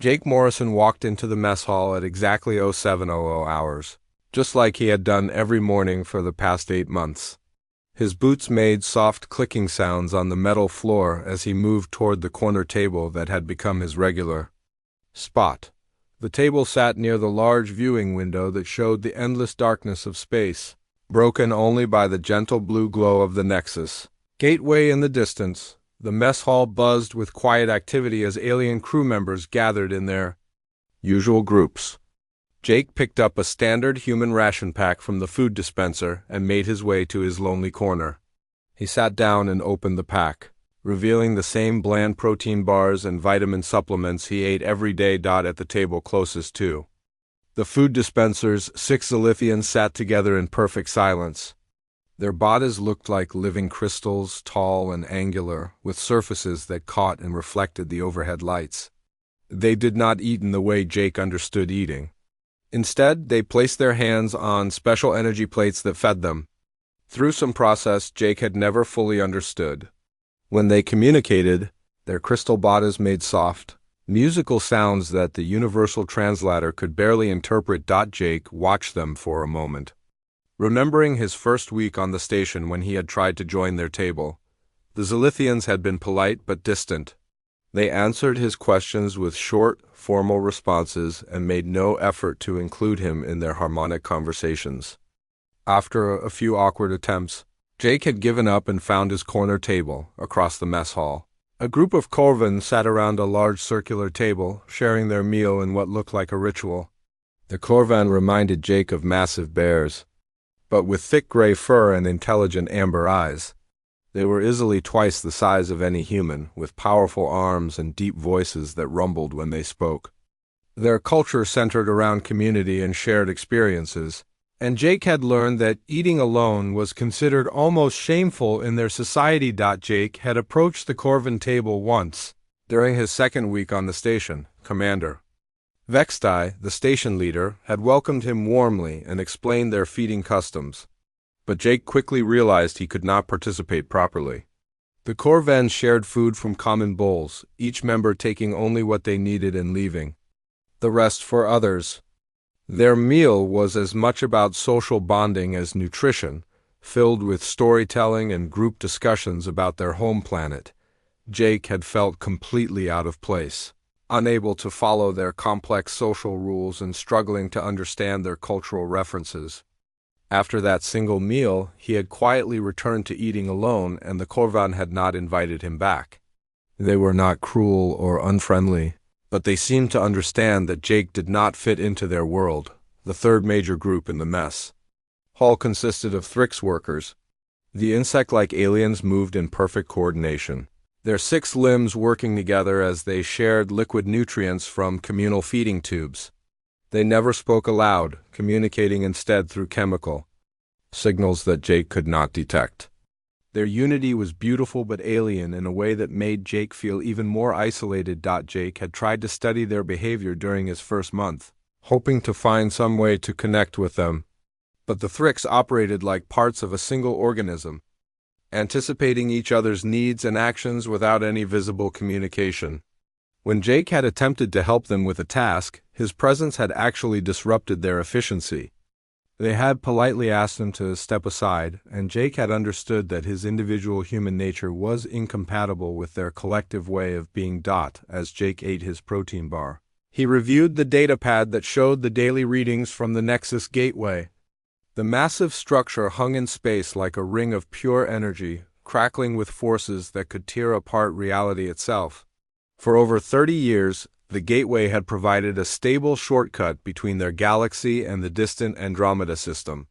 Jake Morrison walked into the mess hall at exactly 0700 hours, just like he had done every morning for the past 8 months. His boots made soft clicking sounds on the metal floor as he moved toward the corner table that had become his regular spot. The table sat near the large viewing window that showed the endless darkness of space, broken only by the gentle blue glow of the Nexus Gateway in the distance. The mess hall buzzed with quiet activity as alien crew members gathered in their usual groups. Jake picked up a standard human ration pack from the food dispenser and made his way to his lonely corner. He sat down and opened the pack, revealing the same bland protein bars and vitamin supplements he ate every day. At the table closest to the food dispenser's 6 Zilithians sat together in perfect silence. Their bodies looked like living crystals, tall and angular, with surfaces that caught and reflected the overhead lights. They did not eat in the way Jake understood eating. Instead, they placed their hands on special energy plates that fed them. Through some process Jake had never fully understood. When they communicated, their crystal bodies made soft, musical sounds that the universal translator could barely interpret. Jake watched them for a moment, remembering his first week on the station when he had tried to join their table. The Zilithians had been polite but distant. They answered his questions with short, formal responses and made no effort to include him in their harmonic conversations. After a few awkward attempts, Jake had given up and found his corner table across the mess hall. A group of Corvins sat around a large circular table, sharing their meal in what looked like a ritual. The Corvan reminded Jake of massive bears, but with thick gray fur and intelligent amber eyes. They were easily twice the size of any human, with powerful arms and deep voices that rumbled when they spoke. Their culture centered around community and shared experiences, and Jake had learned that eating alone was considered almost shameful in their society. Jake had approached the Corvin table once, during his second week on the station. Commander Vextai, the station leader, had welcomed him warmly and explained their feeding customs. But Jake quickly realized he could not participate properly. The Corvans shared food from common bowls, each member taking only what they needed and leaving the rest for others. Their meal was as much about social bonding as nutrition, filled with storytelling and group discussions about their home planet. Jake had felt completely out of place, unable to follow their complex social rules and struggling to understand their cultural references. After that single meal, he had quietly returned to eating alone, and the Corvan had not invited him back. They were not cruel or unfriendly, but they seemed to understand that Jake did not fit into their world, the third major group in the mess hall consisted of Thrix workers. The insect-like aliens moved in perfect coordination, their 6 limbs working together as they shared liquid nutrients from communal feeding tubes. They never spoke aloud, communicating instead through chemical signals that Jake could not detect. Their unity was beautiful but alien in a way that made Jake feel even more isolated. Jake had tried to study their behavior during his first month, hoping to find some way to connect with them. But the Thrix operated like parts of a single organism, anticipating each other's needs and actions without any visible communication. When Jake had attempted to help them with a task, his presence had actually disrupted their efficiency. They had politely asked him to step aside, and Jake had understood that his individual human nature was incompatible with their collective way of being. As Jake ate his protein bar, he reviewed the datapad that showed the daily readings from the Nexus Gateway. The massive structure hung in space like a ring of pure energy, crackling with forces that could tear apart reality itself. For over 30 years, the Gateway had provided a stable shortcut between their galaxy and the distant Andromeda system,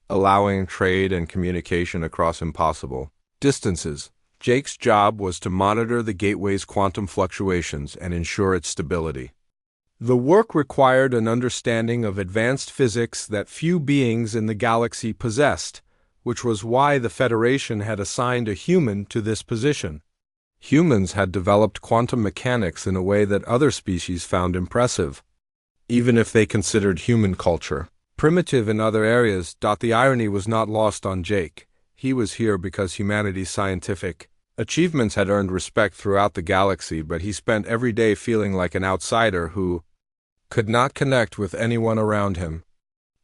allowing trade and communication across impossible distances. Jake's job was to monitor the Gateway's quantum fluctuations and ensure its stability. The work required an understanding of advanced physics that few beings in the galaxy possessed, which was why the Federation had assigned a human to this position. Humans had developed quantum mechanics in a way that other species found impressive, even if they considered human culture primitive in other areas. The irony was not lost on Jake. He was here because humanity's scientific Achievements had earned respect throughout the galaxy, but he spent every day feeling like an outsider who could not connect with anyone around him.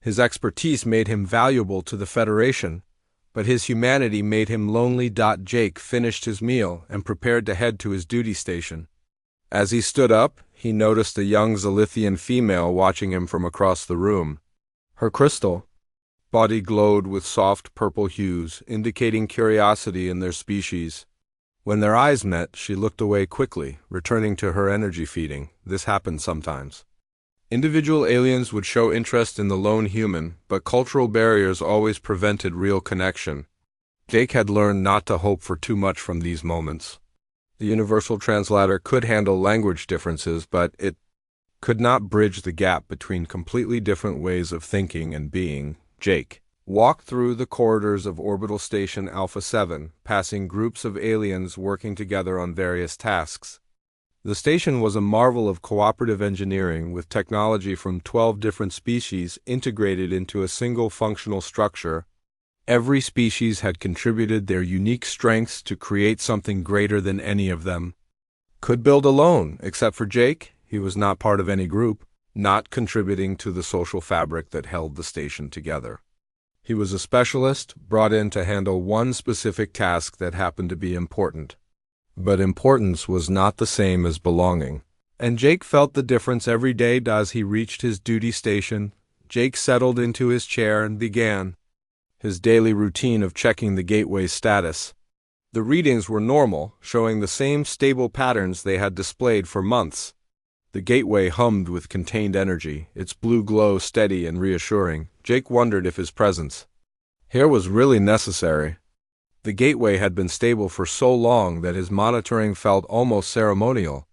His expertise made him valuable to the Federation, but his humanity made him lonely. Jake finished his meal and prepared to head to his duty station. As he stood up, he noticed a young Zalithian female watching him from across the room. Her crystal body glowed with soft purple hues, indicating curiosity in their species. When their eyes met, she looked away quickly, returning to her energy feeding. This happened sometimes. Individual aliens would show interest in the lone human, but cultural barriers always prevented real connection. Jake had learned not to hope for too much from these moments. The universal translator could handle language differences, but it could not bridge the gap between completely different ways of thinking and being. Jake walked through the corridors of Orbital Station Alpha 7, passing groups of aliens working together on various tasks. The station was a marvel of cooperative engineering, with technology from 12 different species integrated into a single functional structure. Every species had contributed their unique strengths to create something greater than any of them could build alone. Except for Jake, he was not part of any group, not contributing to the social fabric that held the station together. He was a specialist, brought in to handle one specific task that happened to be important. But importance was not the same as belonging, and Jake felt the difference every day. As he reached his duty station, Jake settled into his chair and began his daily routine of checking the gateway's status. The readings were normal, showing the same stable patterns they had displayed for months. The gateway hummed with contained energy, its blue glow steady and reassuring. Jake wondered if his presence here was really necessary. The gateway had been stable for so long that his monitoring felt almost ceremonial.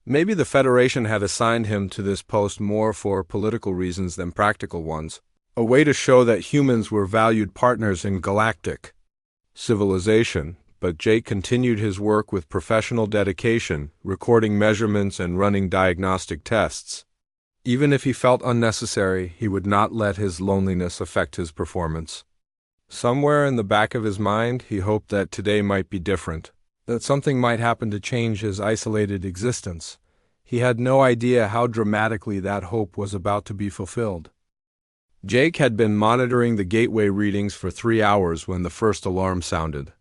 Maybe the Federation had assigned him to this post more for political reasons than practical ones, a way to show that humans were valued partners in galactic civilization. But Jake continued his work with professional dedication, recording measurements and running diagnostic tests. Even if he felt unnecessary, he would not let his loneliness affect his performance. Somewhere in the back of his mind, he hoped that today might be different, that something might happen to change his isolated existence. He had no idea how dramatically that hope was about to be fulfilled. Jake had been monitoring the gateway readings for 3 hours when the first alarm sounded.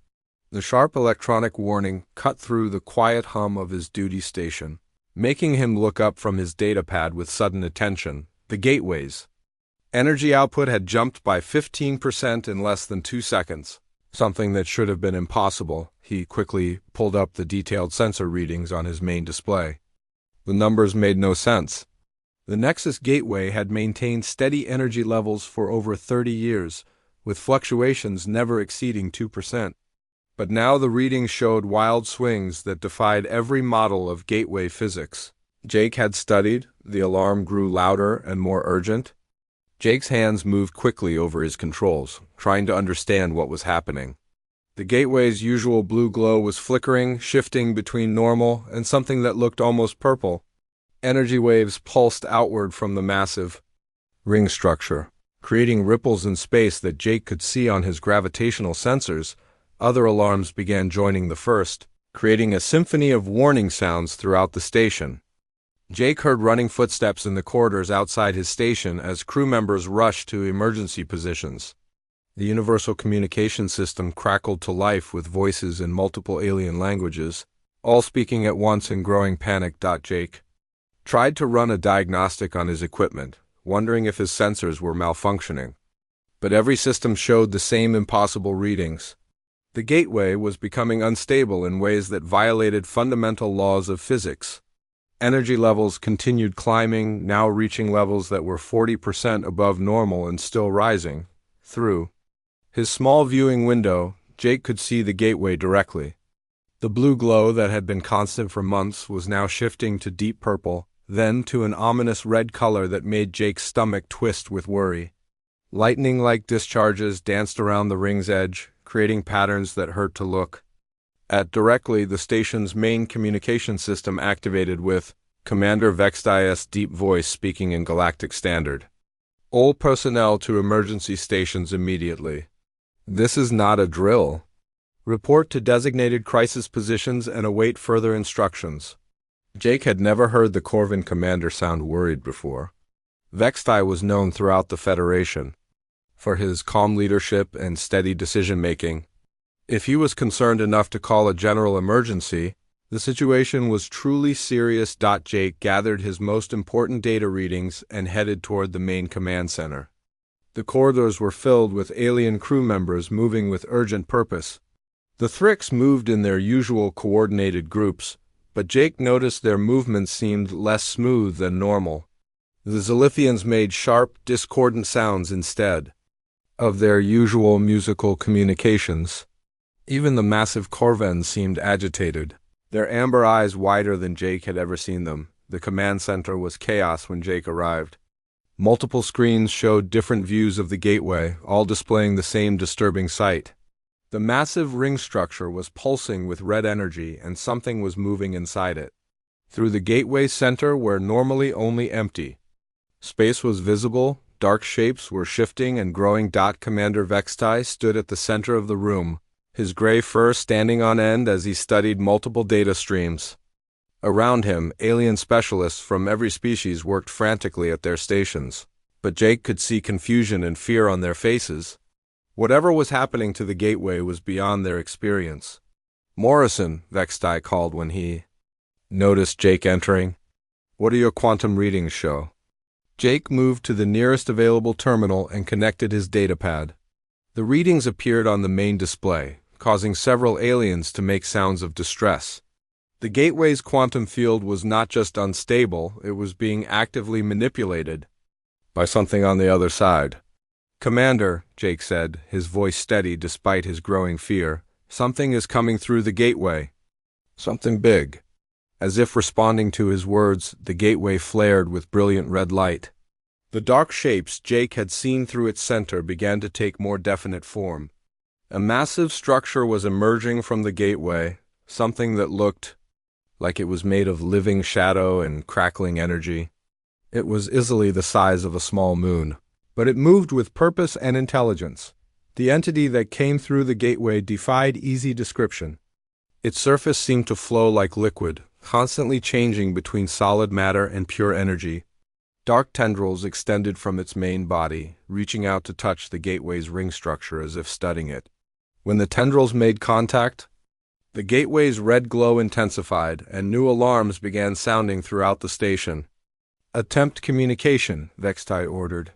The sharp electronic warning cut through the quiet hum of his duty station, making him look up from his datapad with sudden attention. The gateway's energy output had jumped by 15% in less than 2 seconds, something that should have been impossible. He quickly pulled up the detailed sensor readings on his main display. The numbers made no sense. The Nexus Gateway had maintained steady energy levels for over 30 years, with fluctuations never exceeding 2%. But now the readings showed wild swings that defied every model of gateway physics. Jake had studied. The alarm grew louder and more urgent. Jake's hands moved quickly over his controls, trying to understand what was happening. The gateway's usual blue glow was flickering, shifting between normal and something that looked almost purple. Energy waves pulsed outward from the massive ring structure, creating ripples in space that Jake could see on his gravitational sensors. Other alarms began joining the first, creating a symphony of warning sounds throughout the station. Jake heard running footsteps in the corridors outside his station as crew members rushed to emergency positions. The universal communication system crackled to life with voices in multiple alien languages, all speaking at once in growing panic. Jake tried to run a diagnostic on his equipment, wondering if his sensors were malfunctioning. But every system showed the same impossible readings. The gateway was becoming unstable in ways that violated fundamental laws of physics. Energy levels continued climbing, now reaching levels that were 40% above normal and still rising. Through his small viewing window, Jake could see the gateway directly. The blue glow that had been constant for months was now shifting to deep purple, then to an ominous red color that made Jake's stomach twist with worry. Lightning-like discharges danced around the ring's edge, creating patterns that hurt to look at directly. The station's main communication system activated with Commander Vexdias' deep voice speaking in Galactic Standard. All personnel to emergency stations immediately. This is not a drill. Report to designated crisis positions and await further instructions. Jake had never heard the Corvan commander sound worried before. Vextai was known throughout the Federation for his calm leadership and steady decision-making. If he was concerned enough to call a general emergency, the situation was truly serious. Jake gathered his most important data readings and headed toward the main command center. The corridors were filled with alien crew members moving with urgent purpose. The Thrix moved in their usual coordinated groups, but Jake noticed their movements seemed less smooth than normal. The Zilithians made sharp, discordant sounds instead of their usual musical communications. Even the massive Corvans seemed agitated, their amber eyes wider than Jake had ever seen them. The command center was chaos when Jake arrived. Multiple screens showed different views of the gateway, all displaying the same disturbing sight. The massive ring structure was pulsing with red energy, and something was moving inside it. Through the gateway center were normally only empty. Space was visible, dark shapes were shifting and growing. Commander Vextai stood at the center of the room, his gray fur standing on end as he studied multiple data streams. Around him, alien specialists from every species worked frantically at their stations, but Jake could see confusion and fear on their faces. Whatever was happening to the gateway was beyond their experience. "Morrison," Vextai called when he noticed Jake entering. "What do your quantum readings show?" Jake moved to the nearest available terminal and connected his datapad. The readings appeared on the main display, causing several aliens to make sounds of distress. The gateway's quantum field was not just unstable, it was being actively manipulated by something on the other side. "Commander," Jake said, his voice steady despite his growing fear, "something is coming through the gateway. Something big." As if responding to his words, the gateway flared with brilliant red light. The dark shapes Jake had seen through its center began to take more definite form. A massive structure was emerging from the gateway, something that looked like it was made of living shadow and crackling energy. It was easily the size of a small moon, but it moved with purpose and intelligence. The entity that came through the gateway defied easy description. Its surface seemed to flow like liquid, constantly changing between solid matter and pure energy. Dark tendrils extended from its main body, reaching out to touch the gateway's ring structure as if studying it. When the tendrils made contact, the gateway's red glow intensified, and new alarms began sounding throughout the station. "Attempt communication," Vextai ordered.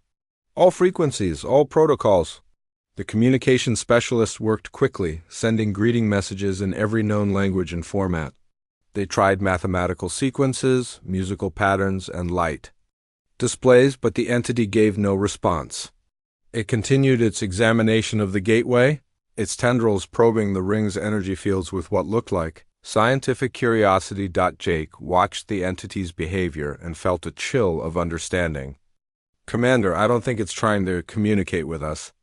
"All frequencies, all protocols." The communication specialists worked quickly, sending greeting messages in every known language and format. They tried mathematical sequences, musical patterns, and light displays, but the entity gave no response. It continued its examination of the gateway, its tendrils probing the ring's energy fields with what looked like scientific curiosity. Jake watched the entity's behavior and felt a chill of understanding. "Commander, I don't think it's trying to communicate with us.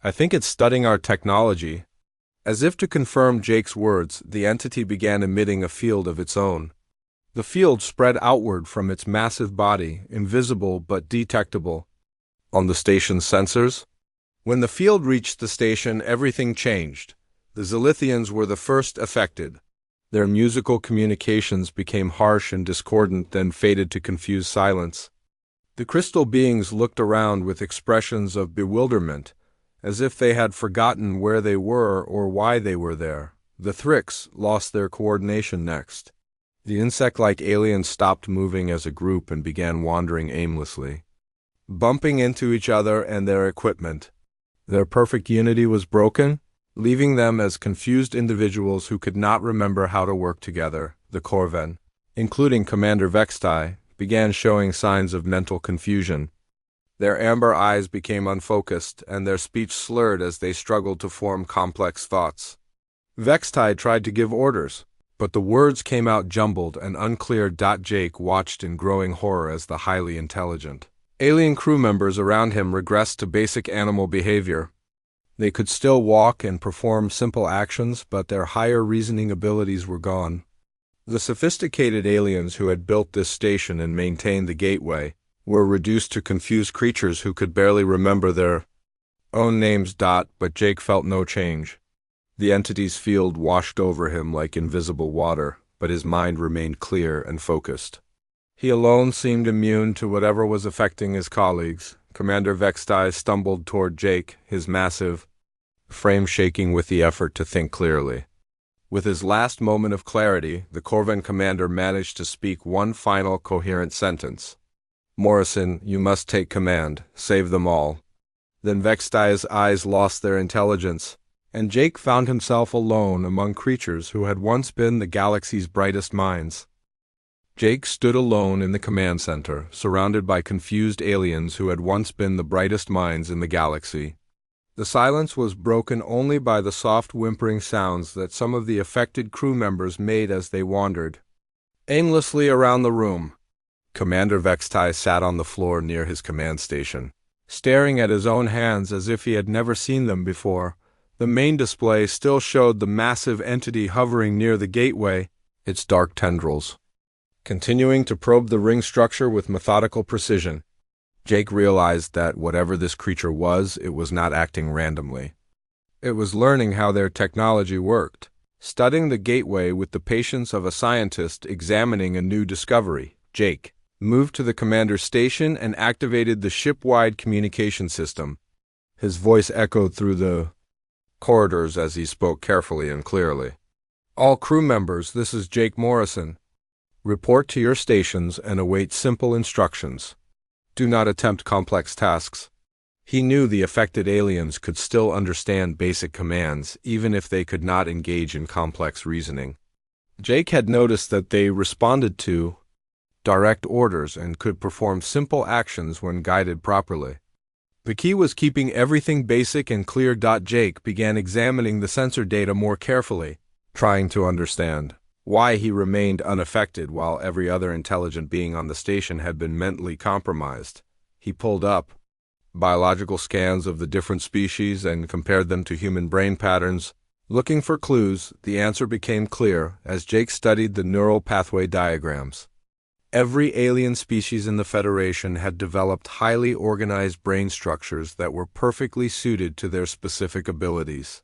I think it's studying our technology." As if to confirm Jake's words, the entity began emitting a field of its own. The field spread outward from its massive body, invisible but detectable on the station's sensors. When the field reached the station, everything changed. The Zilithians were the first affected. Their musical communications became harsh and discordant, then faded to confused silence. The crystal beings looked around with expressions of bewilderment, as if they had forgotten where they were or why they were there. The Thrix lost their coordination next. The insect-like aliens stopped moving as a group and began wandering aimlessly, bumping into each other and their equipment. Their perfect unity was broken, leaving them as confused individuals who could not remember how to work together. The Corvan, including Commander Vextai, began showing signs of mental confusion. Their amber eyes became unfocused, and their speech slurred as they struggled to form complex thoughts. Vextai tried to give orders, but the words came out jumbled and unclear. Jake watched in growing horror as the highly intelligent alien crew members around him regressed to basic animal behavior. They could still walk and perform simple actions, but their higher reasoning abilities were gone. The sophisticated aliens who had built this station and maintained the gateway were reduced to confused creatures who could barely remember their own names. But Jake felt no change. The entity's field washed over him like invisible water, but his mind remained clear and focused. He alone seemed immune to whatever was affecting his colleagues. Commander Vextai stumbled toward Jake, his massive frame shaking with the effort to think clearly. With his last moment of clarity, the Corvan commander managed to speak one final coherent sentence. "Morrison, you must take command. Save them all." Then Vextai's eyes lost their intelligence, and Jake found himself alone among creatures who had once been the galaxy's brightest minds. Jake stood alone in the command center, surrounded by confused aliens who had once been the brightest minds in the galaxy. The silence was broken only by the soft whimpering sounds that some of the affected crew members made as they wandered aimlessly around the room. Commander Vextai sat on the floor near his command station, staring at his own hands as if he had never seen them before. The main display still showed the massive entity hovering near the gateway, its dark tendrils continuing to probe the ring structure with methodical precision. Jake realized that whatever this creature was, it was not acting randomly. It was learning how their technology worked, studying the gateway with the patience of a scientist examining a new discovery. Jake moved to the commander's station and activated the ship-wide communication system. His voice echoed through the corridors as he spoke carefully and clearly. "All crew members, this is Jake Morrison. Report to your stations and await simple instructions. Do not attempt complex tasks." He knew the affected aliens could still understand basic commands, even if they could not engage in complex reasoning. Jake had noticed that they responded to direct orders and could perform simple actions when guided properly. The key was keeping everything basic and clear. Jake began examining the sensor data more carefully, trying to understand why he remained unaffected while every other intelligent being on the station had been mentally compromised. He pulled up biological scans of the different species and compared them to human brain patterns. Looking for clues, the answer became clear as Jake studied the neural pathway diagrams. Every alien species in the Federation had developed highly organized brain structures that were perfectly suited to their specific abilities.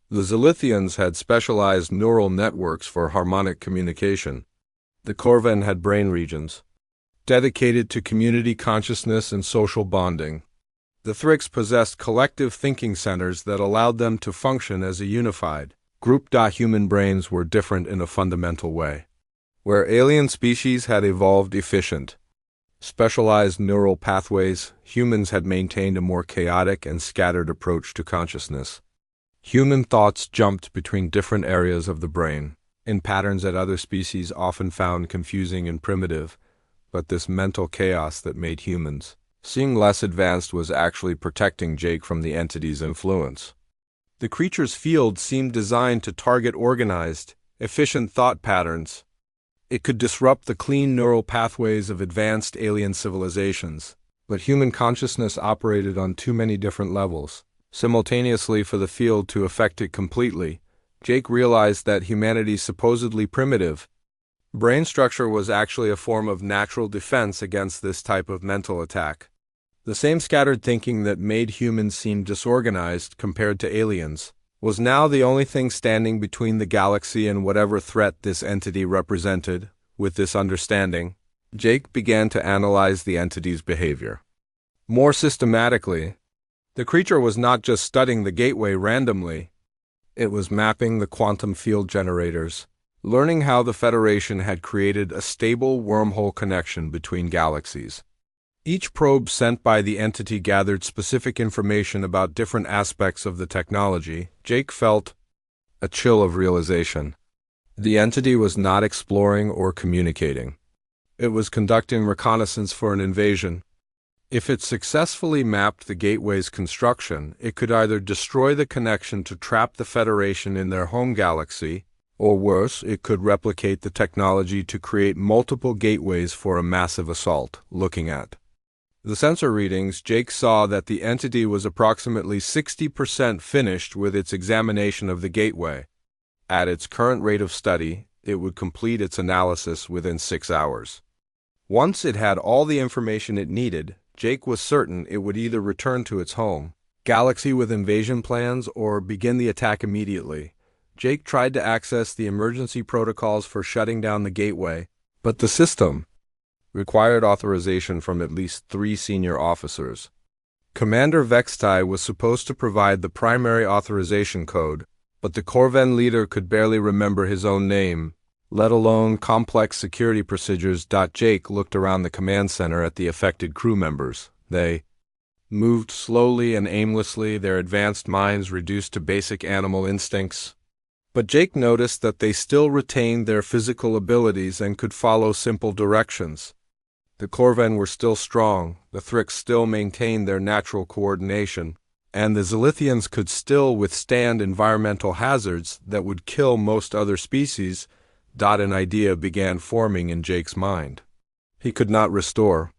The Zilithians had specialized neural networks for harmonic communication. The Corvan had brain regions dedicated to community consciousness and social bonding. The Thrix possessed collective thinking centers that allowed them to function as a unified group. Human brains were different in a fundamental way. Where alien species had evolved efficient, specialized neural pathways, humans had maintained a more chaotic and scattered approach to consciousness. Human thoughts jumped between different areas of the brain, in patterns that other species often found confusing and primitive, but this mental chaos that made humans seem less advanced was actually protecting Jake from the entity's influence. The creature's field seemed designed to target organized, efficient thought patterns. It could disrupt the clean neural pathways of advanced alien civilizations, but human consciousness operated on too many different levels simultaneously for the field to affect it completely. Jake realized that humanity's supposedly primitive brain structure was actually a form of natural defense against this type of mental attack. The same scattered thinking that made humans seem disorganized compared to aliens was now the only thing standing between the galaxy and whatever threat this entity represented. With this understanding, Jake began to analyze the entity's behavior more systematically. The creature was not just studying the gateway randomly. It was mapping the quantum field generators, learning how the Federation had created a stable wormhole connection between galaxies. Each probe sent by the entity gathered specific information about different aspects of the technology. Jake felt a chill of realization. The entity was not exploring or communicating. It was conducting reconnaissance for an invasion. If it successfully mapped the gateway's construction, it could either destroy the connection to trap the Federation in their home galaxy, or worse, it could replicate the technology to create multiple gateways for a massive assault. Looking at the sensor readings, Jake saw that the entity was approximately 60% finished with its examination of the gateway. At its current rate of study, it would complete its analysis within 6 hours. Once it had all the information it needed, Jake was certain it would either return to its home galaxy with invasion plans or begin the attack immediately. Jake tried to access the emergency protocols for shutting down the gateway, but the system required authorization from at least 3 senior officers. Commander Vextai was supposed to provide the primary authorization code, but the Corven leader could barely remember his own name, let alone complex security procedures. Jake looked around the command center at the affected crew members. They moved slowly and aimlessly, their advanced minds reduced to basic animal instincts. But Jake noticed that they still retained their physical abilities and could follow simple directions. The Corven were still strong, the Thrix still maintained their natural coordination, and the Zilithians could still withstand environmental hazards that would kill most other species. An idea began forming in Jake's mind. He could not restore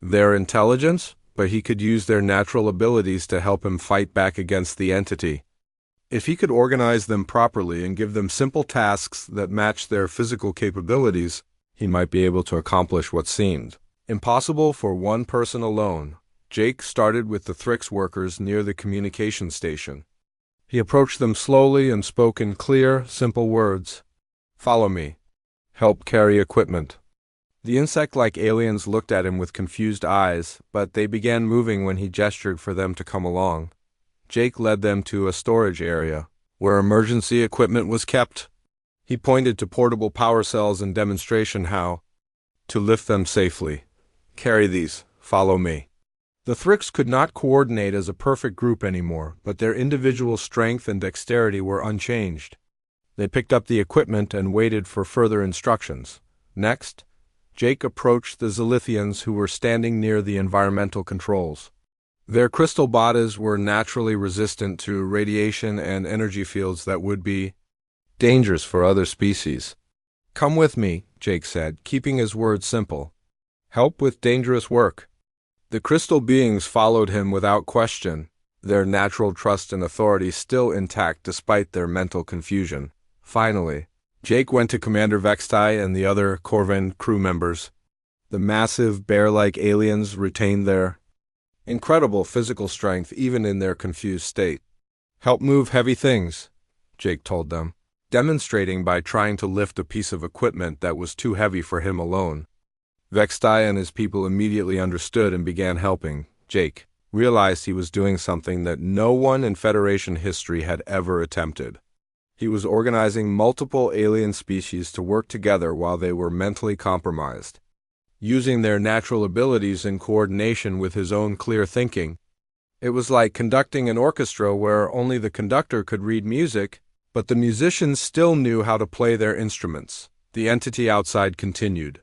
their intelligence, but he could use their natural abilities to help him fight back against the entity. If he could organize them properly and give them simple tasks that matched their physical capabilities, he might be able to accomplish what seemed impossible for one person alone. Jake started with the Thrix workers near the communication station. He approached them slowly and spoke in clear, simple words. "Follow me. Help carry equipment." The insect-like aliens looked at him with confused eyes, but they began moving when he gestured for them to come along. Jake led them to a storage area, where emergency equipment was kept. He pointed to portable power cells in demonstration how to lift them safely. "Carry these. Follow me." The Thrix could not coordinate as a perfect group anymore, but their individual strength and dexterity were unchanged. They picked up the equipment and waited for further instructions. Next, Jake approached the Zilithians who were standing near the environmental controls. Their crystal bodies were naturally resistant to radiation and energy fields that would be dangerous for other species. "Come with me," Jake said, keeping his words simple. "Help with dangerous work." The crystal beings followed him without question, their natural trust and authority still intact despite their mental confusion. Finally, Jake went to Commander Vextai and the other Corven crew members. The massive, bear-like aliens retained their incredible physical strength even in their confused state. "Help move heavy things," Jake told them, demonstrating by trying to lift a piece of equipment that was too heavy for him alone. Vextai and his people immediately understood and began helping. Jake realized he was doing something that no one in Federation history had ever attempted. He was organizing multiple alien species to work together while they were mentally compromised. Using their natural abilities in coordination with his own clear thinking. It was like conducting an orchestra where only the conductor could read music, but the musicians still knew how to play their instruments. The entity outside continued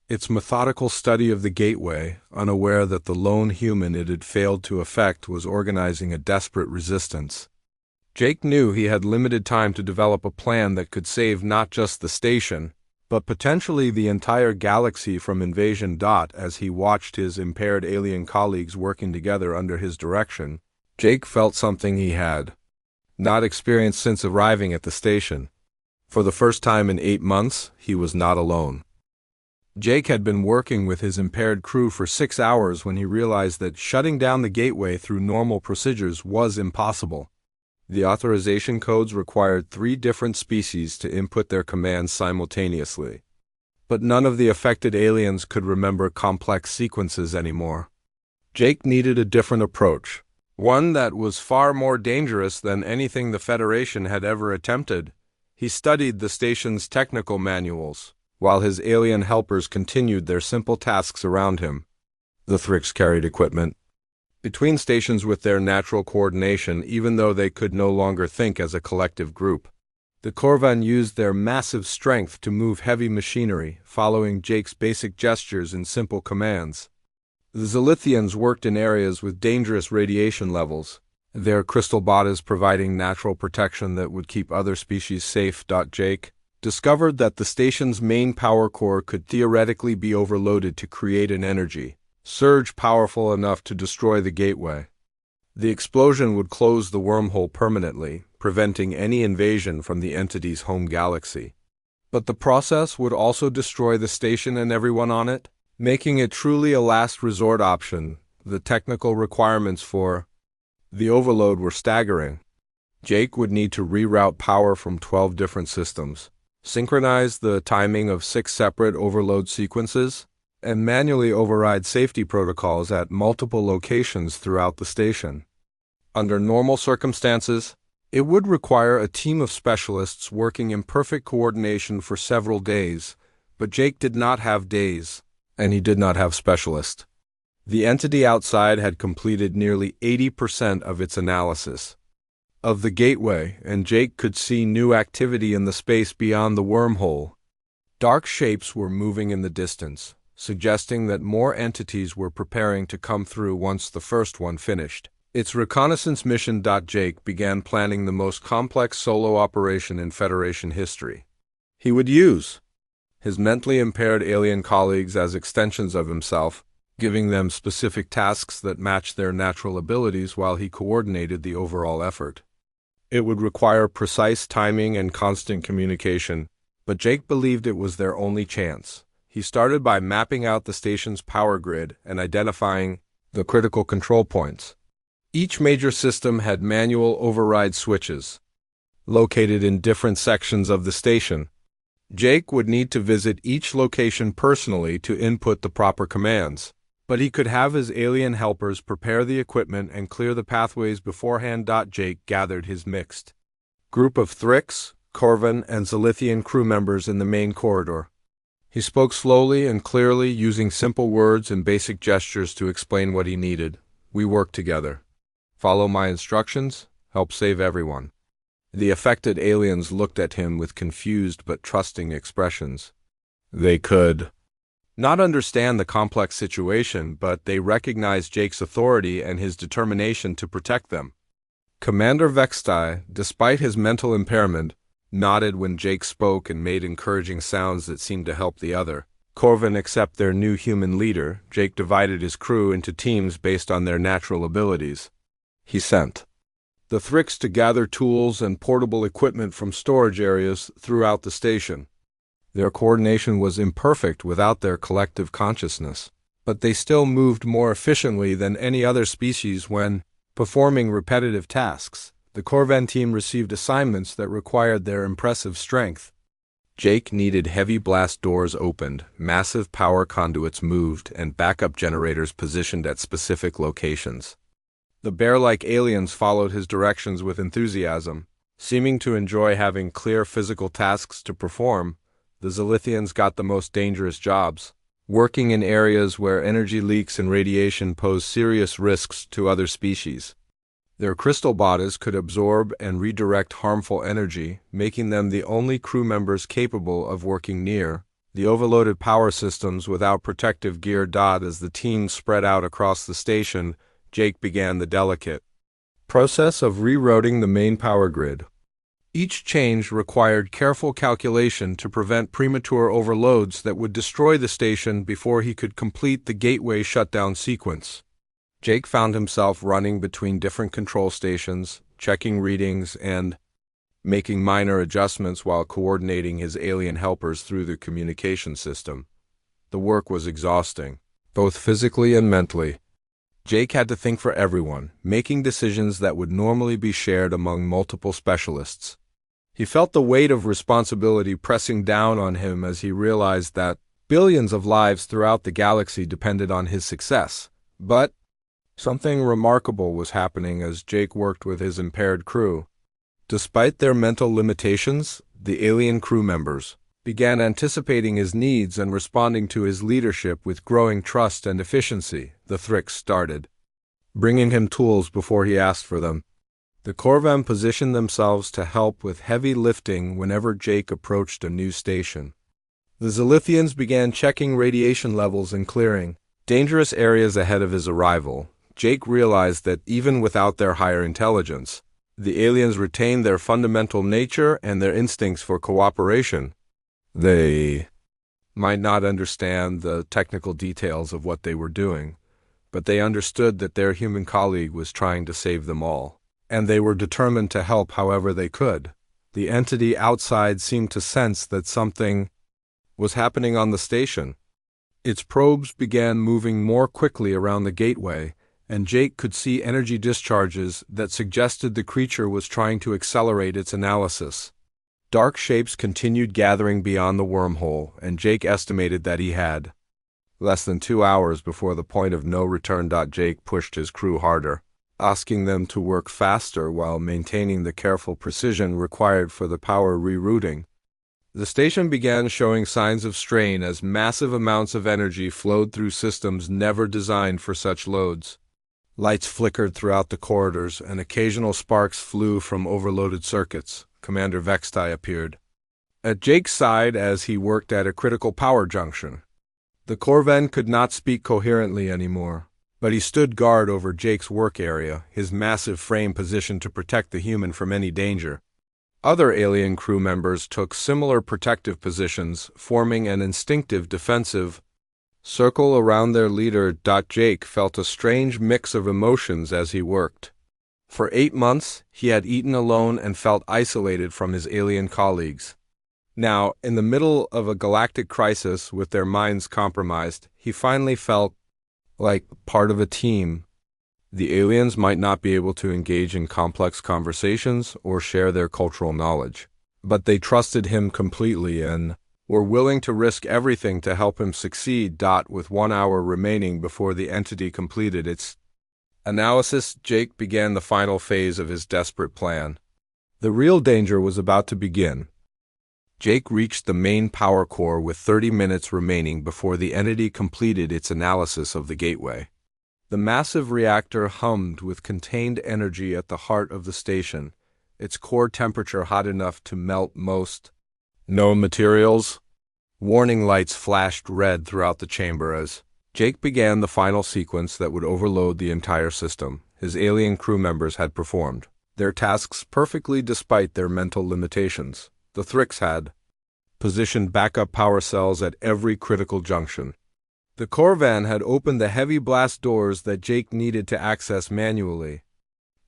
its methodical study of the gateway, unaware that the lone human it had failed to affect was organizing a desperate resistance. Jake knew he had limited time to develop a plan that could save not just the station, but potentially the entire galaxy from invasion. As he watched his impaired alien colleagues working together under his direction, Jake felt something he had not experienced since arriving at the station. For the first time in 8 months, he was not alone. Jake had been working with his impaired crew for 6 hours when he realized that shutting down the gateway through normal procedures was impossible. The authorization codes required 3 different species to input their commands simultaneously. But none of the affected aliens could remember complex sequences anymore. Jake needed a different approach, one that was far more dangerous than anything the Federation had ever attempted. He studied the station's technical manuals, while his alien helpers continued their simple tasks around him. The Thrix carried equipment between stations with their natural coordination, even though they could no longer think as a collective group. The Corvan used their massive strength to move heavy machinery, following Jake's basic gestures and simple commands. The Zilithians worked in areas with dangerous radiation levels, their crystal bodies providing natural protection that would keep other species safe. Jake discovered that the station's main power core could theoretically be overloaded to create an energy surge powerful enough to destroy the gateway. The explosion would close the wormhole permanently, preventing any invasion from the entity's home galaxy. But the process would also destroy the station and everyone on it, making it truly a last resort option. The technical requirements for the overload were staggering. Jake would need to reroute power from 12 different systems, synchronize the timing of 6 separate overload sequences, and manually override safety protocols at multiple locations throughout the station. Under normal circumstances, it would require a team of specialists working in perfect coordination for several days, but Jake did not have days, and he did not have specialists. The entity outside had completed nearly 80% of its analysis of the gateway, and Jake could see new activity in the space beyond the wormhole. Dark shapes were moving in the distance, suggesting that more entities were preparing to come through once the first one finished its reconnaissance mission. Jake began planning the most complex solo operation in Federation history. He would use his mentally impaired alien colleagues as extensions of himself, giving them specific tasks that matched their natural abilities while he coordinated the overall effort. It would require precise timing and constant communication, but Jake believed it was their only chance. He started by mapping out the station's power grid and identifying the critical control points. Each major system had manual override switches, located in different sections of the station. Jake would need to visit each location personally to input the proper commands, but he could have his alien helpers prepare the equipment and clear the pathways beforehand. Jake gathered his mixed group of Thrix, Corvan, and Zilithian crew members in the main corridor. He spoke slowly and clearly, using simple words and basic gestures to explain what he needed. We work together. Follow my instructions, help save everyone. The affected aliens looked at him with confused but trusting expressions. They could not understand the complex situation, but they recognized Jake's authority and his determination to protect them. Commander Vextai, despite his mental impairment, nodded when Jake spoke and made encouraging sounds that seemed to help the other. Corvan accept their new human leader. Jake divided his crew into teams based on their natural abilities. He sent the Thrix to gather tools and portable equipment from storage areas throughout the station. Their coordination was imperfect without their collective consciousness, but they still moved more efficiently than any other species when performing repetitive tasks. The Corvan team received assignments that required their impressive strength. Jake needed heavy blast doors opened, massive power conduits moved, and backup generators positioned at specific locations. The bear-like aliens followed his directions with enthusiasm, seeming to enjoy having clear physical tasks to perform. The Zilithians got the most dangerous jobs, working in areas where energy leaks and radiation pose serious risks to other species. Their crystal bodies could absorb and redirect harmful energy, making them the only crew members capable of working near the overloaded power systems without protective gear. As the team spread out across the station, Jake began the delicate process of rerouting the main power grid. Each change required careful calculation to prevent premature overloads that would destroy the station before he could complete the gateway shutdown sequence. Jake found himself running between different control stations, checking readings, and making minor adjustments while coordinating his alien helpers through the communication system. The work was exhausting, both physically and mentally. Jake had to think for everyone, making decisions that would normally be shared among multiple specialists. He felt the weight of responsibility pressing down on him as he realized that billions of lives throughout the galaxy depended on his success. But something remarkable was happening as Jake worked with his impaired crew. Despite their mental limitations, the alien crew members began anticipating his needs and responding to his leadership with growing trust and efficiency. The Thrix started bringing him tools before he asked for them. The Corvan positioned themselves to help with heavy lifting whenever Jake approached a new station. The Zilithians began checking radiation levels and clearing dangerous areas ahead of his arrival. Jake realized that even without their higher intelligence, the aliens retained their fundamental nature and their instincts for cooperation. They might not understand the technical details of what they were doing, but they understood that their human colleague was trying to save them all, and they were determined to help however they could. The entity outside seemed to sense that something was happening on the station. Its probes began moving more quickly around the gateway, and Jake could see energy discharges that suggested the creature was trying to accelerate its analysis. Dark shapes continued gathering beyond the wormhole, and Jake estimated that he had less than 2 hours before the point of no return. Jake pushed his crew harder, asking them to work faster while maintaining the careful precision required for the power rerouting. The station began showing signs of strain as massive amounts of energy flowed through systems never designed for such loads. Lights flickered throughout the corridors, and occasional sparks flew from overloaded circuits. Commander Vextai appeared at Jake's side as he worked at a critical power junction. The Corven could not speak coherently anymore, but he stood guard over Jake's work area, his massive frame positioned to protect the human from any danger. Other alien crew members took similar protective positions, forming an instinctive defensive circle around their leader. Jake felt a strange mix of emotions as he worked. For 8 months, he had eaten alone and felt isolated from his alien colleagues. Now, in the middle of a galactic crisis with their minds compromised, he finally felt like part of a team. The aliens might not be able to engage in complex conversations or share their cultural knowledge, but they trusted him completely and were willing to risk everything to help him succeed. With 1 hour remaining before the entity completed its analysis, Jake began the final phase of his desperate plan. The real danger was about to begin. Jake reached the main power core with 30 minutes remaining before the entity completed its analysis of the gateway. The massive reactor hummed with contained energy at the heart of the station, its core temperature hot enough to melt most known materials. Warning lights flashed red throughout the chamber as Jake began the final sequence that would overload the entire system. His alien crew members had performed their tasks perfectly despite their mental limitations. The Thrix had positioned backup power cells at every critical junction. The Corvan had opened the heavy blast doors that Jake needed to access manually.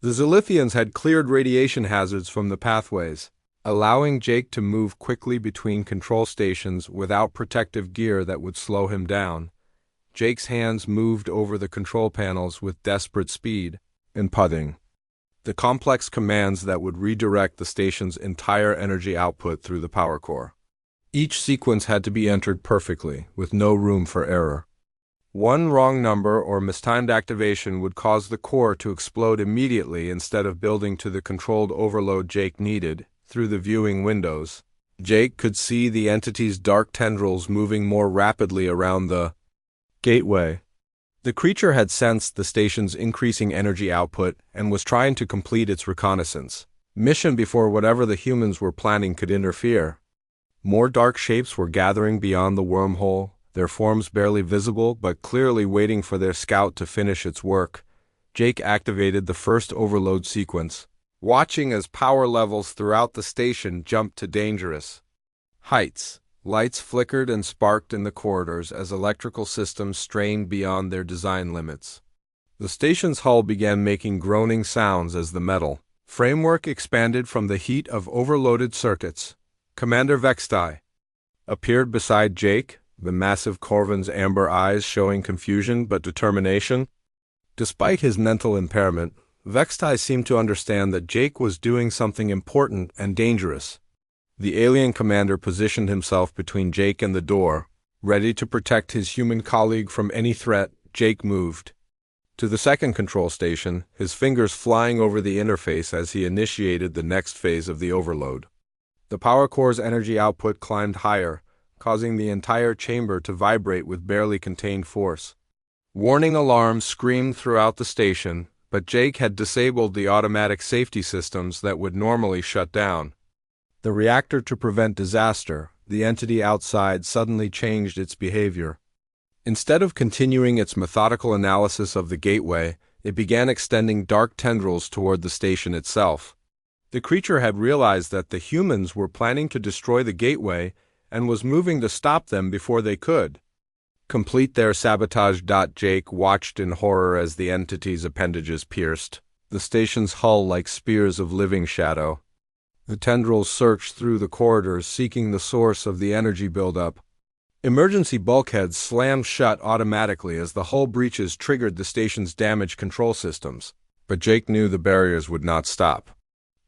The Zilithians had cleared radiation hazards from the pathways, allowing Jake to move quickly between control stations without protective gear that would slow him down. Jake's hands moved over the control panels with desperate speed, inputting the complex commands that would redirect the station's entire energy output through the power core. Each sequence had to be entered perfectly, with no room for error. One wrong number or mistimed activation would cause the core to explode immediately instead of building to the controlled overload Jake needed. Through the viewing windows, Jake could see the entity's dark tendrils moving more rapidly around the gateway. The creature had sensed the station's increasing energy output and was trying to complete its reconnaissance mission before whatever the humans were planning could interfere. More dark shapes were gathering beyond the wormhole, their forms barely visible but clearly waiting for their scout to finish its work. Jake activated the first overload sequence, watching as power levels throughout the station jumped to dangerous heights. Lights flickered and sparked in the corridors as electrical systems strained beyond their design limits. The station's hull began making groaning sounds as the metal framework expanded from the heat of overloaded circuits. Commander Vextai appeared beside Jake, the massive Corvin's amber eyes showing confusion but determination. Despite his mental impairment, Vextai seemed to understand that Jake was doing something important and dangerous. The alien commander positioned himself between Jake and the door, ready to protect his human colleague from any threat. Jake moved to the second control station, his fingers flying over the interface as he initiated the next phase of the overload. The power core's energy output climbed higher, causing the entire chamber to vibrate with barely contained force. Warning alarms screamed throughout the station, but Jake had disabled the automatic safety systems that would normally shut down the reactor to prevent disaster. The entity outside suddenly changed its behavior. Instead of continuing its methodical analysis of the gateway, it began extending dark tendrils toward the station itself. The creature had realized that the humans were planning to destroy the gateway and was moving to stop them before they could complete their sabotage. Jake watched in horror as the entity's appendages pierced the station's hull like spears of living shadow. The tendrils searched through the corridors, seeking the source of the energy buildup. Emergency bulkheads slammed shut automatically as the hull breaches triggered the station's damaged control systems, but Jake knew the barriers would not stop.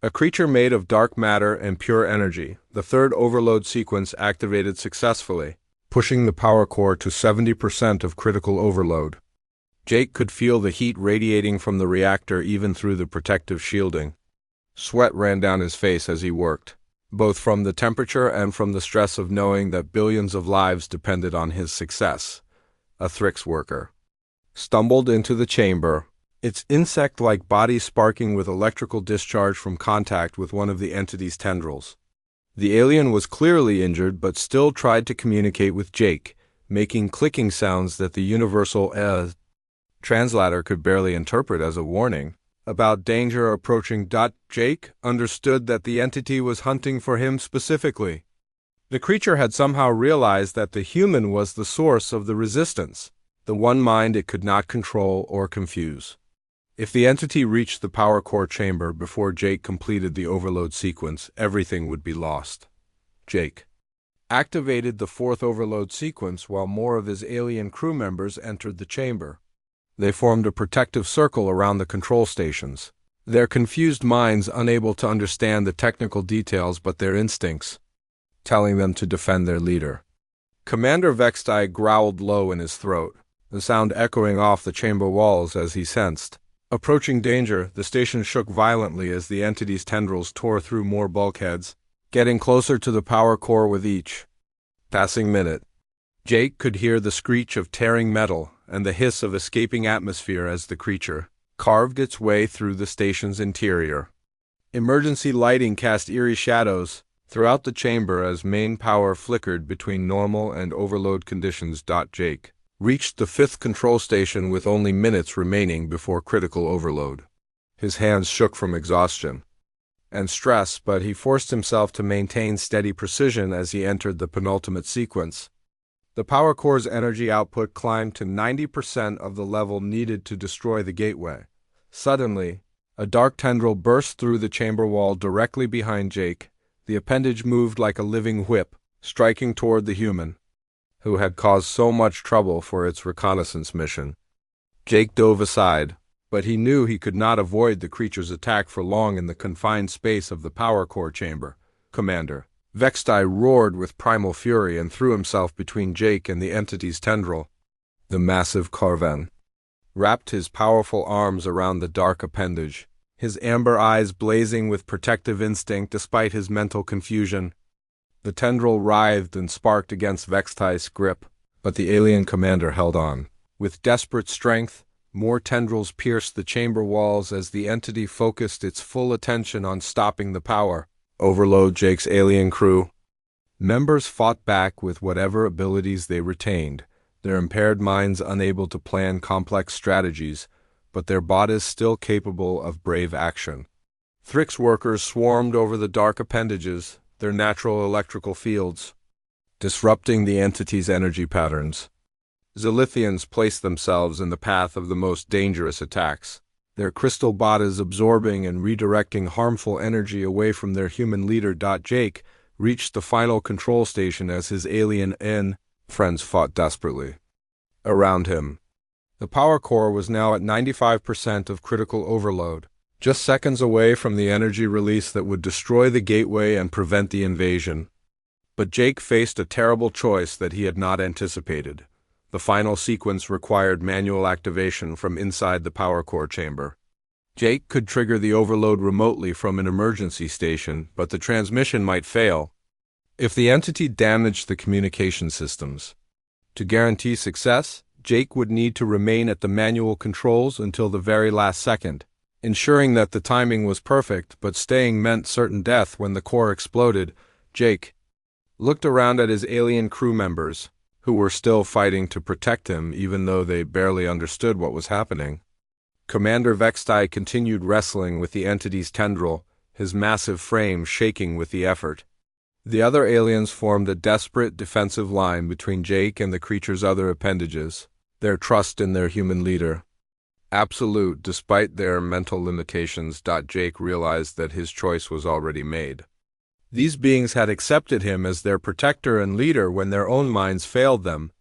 A creature made of dark matter and pure energy, the third overload sequence activated successfully, pushing the power core to 70% of critical overload. Jake could feel the heat radiating from the reactor even through the protective shielding. Sweat ran down his face as he worked, both from the temperature and from the stress of knowing that billions of lives depended on his success. A Thrix worker stumbled into the chamber, its insect-like body sparking with electrical discharge from contact with one of the entity's tendrils. The alien was clearly injured but still tried to communicate with Jake, making clicking sounds that the universal translator could barely interpret as a warning about danger approaching. Jake understood that the entity was hunting for him specifically. The creature had somehow realized that the human was the source of the resistance, the one mind it could not control or confuse. If the entity reached the power core chamber before Jake completed the overload sequence, everything would be lost. Jake activated the fourth overload sequence while more of his alien crew members entered the chamber. They formed a protective circle around the control stations, their confused minds unable to understand the technical details but their instincts telling them to defend their leader. Commander Vextai growled low in his throat, the sound echoing off the chamber walls as he sensed approaching danger. The station shook violently as the entity's tendrils tore through more bulkheads, getting closer to the power core with each passing minute. Jake could hear the screech of tearing metal and the hiss of escaping atmosphere as the creature carved its way through the station's interior. Emergency lighting cast eerie shadows throughout the chamber as main power flickered between normal and overload conditions. Jake reached the fifth control station with only minutes remaining before critical overload. His hands shook from exhaustion and stress, but he forced himself to maintain steady precision as he entered the penultimate sequence. The power core's energy output climbed to 90% of the level needed to destroy the gateway. Suddenly, a dark tendril burst through the chamber wall directly behind Jake. The appendage moved like a living whip, striking toward the human who had caused so much trouble for its reconnaissance mission. Jake dove aside, but he knew he could not avoid the creature's attack for long in the confined space of the power core chamber. Commander Vextai roared with primal fury and threw himself between Jake and the entity's tendril. The massive Carven wrapped his powerful arms around the dark appendage, his amber eyes blazing with protective instinct despite his mental confusion. The tendril writhed and sparked against Vextai's grip, but the alien commander held on. With desperate strength, more tendrils pierced the chamber walls as the entity focused its full attention on stopping the power overload. Jake's alien crew members fought back with whatever abilities they retained, their impaired minds unable to plan complex strategies, but their bodies still capable of brave action. Thrix workers swarmed over the dark appendages, their natural electrical fields disrupting the entity's energy patterns. Zilithians placed themselves in the path of the most dangerous attacks, their crystal bodies absorbing and redirecting harmful energy away from their human leader. Jake reached the final control station as his alien friends fought desperately around him. The power core was now at 95% of critical overload, just seconds away from the energy release that would destroy the gateway and prevent the invasion. But Jake faced a terrible choice that he had not anticipated. The final sequence required manual activation from inside the power core chamber. Jake could trigger the overload remotely from an emergency station, but the transmission might fail if the entity damaged the communication systems. To guarantee success, Jake would need to remain at the manual controls until the very last second, ensuring that the timing was perfect, but staying meant certain death when the core exploded. Jake looked around at his alien crew members, who were still fighting to protect him even though they barely understood what was happening. Commander Vextai continued wrestling with the entity's tendril, his massive frame shaking with the effort. The other aliens formed a desperate defensive line between Jake and the creature's other appendages, their trust in their human leader absolute despite their mental limitations. Jake realized that his choice was already made. These beings had accepted him as their protector and leader when their own minds failed them.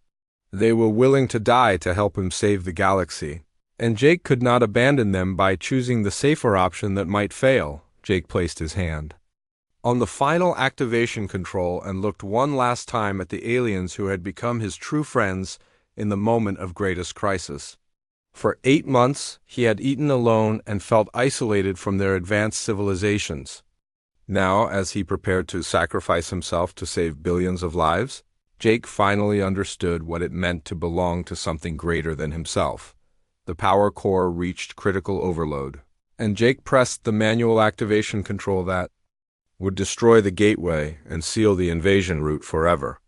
They were willing to die to help him save the galaxy. And Jake could not abandon them by choosing the safer option that might fail. Jake placed his hand on the final activation control and looked one last time at the aliens who had become his true friends in the moment of greatest crisis. For 8 months, he had eaten alone and felt isolated from their advanced civilizations. Now, as he prepared to sacrifice himself to save billions of lives, Jake finally understood what it meant to belong to something greater than himself. The power core reached critical overload, and Jake pressed the manual activation control that would destroy the gateway and seal the invasion route forever.